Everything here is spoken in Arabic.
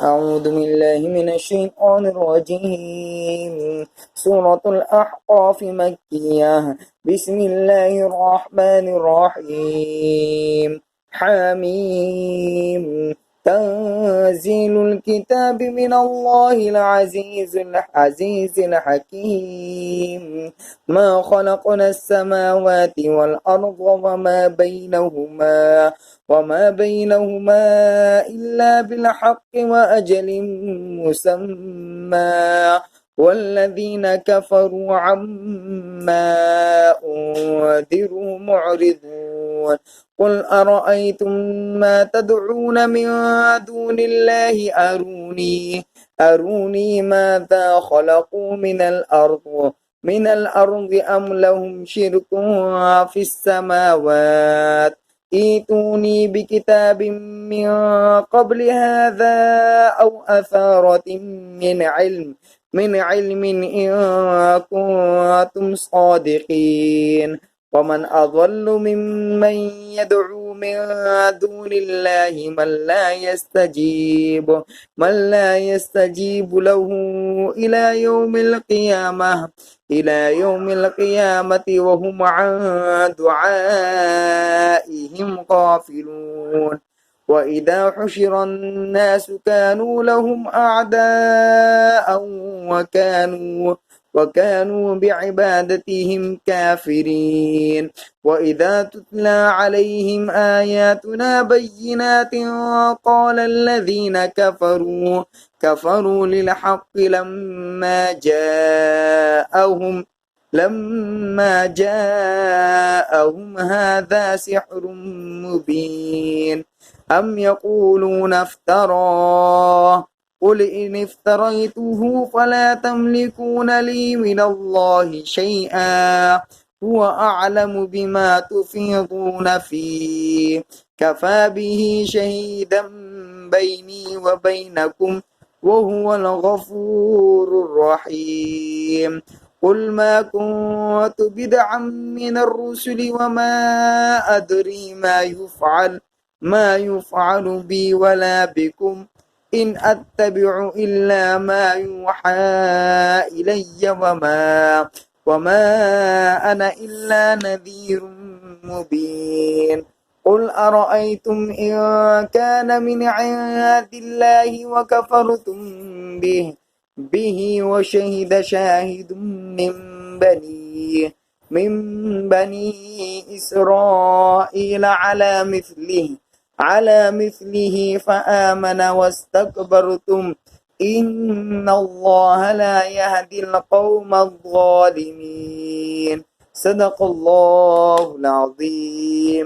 أعوذ بالله من الشيطان الرجيم. سورة الأحقاف مكية. بسم الله الرحمن الرحيم. حميم. تنزيل الكتاب من الله العزيز الحكيم. ما خلقنا السماوات والأرض وما بينهما إلا بالحق وأجل مسمى والذين كفروا عما أنذروا معرضون. قل أرأيتم ما تدعون من دون الله أروني ماذا خلقوا من الأرض أم لهم شرك في السماوات ائتوني بكتاب من قبل هذا أو أثارة من علم إن كنتم صادقين. ومن أضل ممن يدعو من دون الله من لا يستجيب له إلى يوم القيامة وهم عن دعائهم غافلون. وإذا حشر الناس كانوا لهم أعداء وكانوا بعبادتهم كافرين. وإذا تتلى عليهم آياتنا بينات قال الذين كفروا للحق لما جاءهم هذا سحر مبين. أم يقولون افتراه قل إن افتريته فلا تملكون لي من الله شيئا هو أعلم بما تفيضون فيه كفى به شهيدا بيني وبينكم وهو الغفور الرحيم. قل ما كنت بدعا من الرسل وما أدري ما يفعل بي ولا بكم إن أتبع إلا ما يوحى إلي وما أنا إلا نذير مبين. قل أرأيتم إن كان من عند الله وكفرتم به وشهد شاهد من بني إسرائيل على مثله فآمن واستكبرتم إن الله لا يهدي القوم الظالمين. صدق الله العظيم.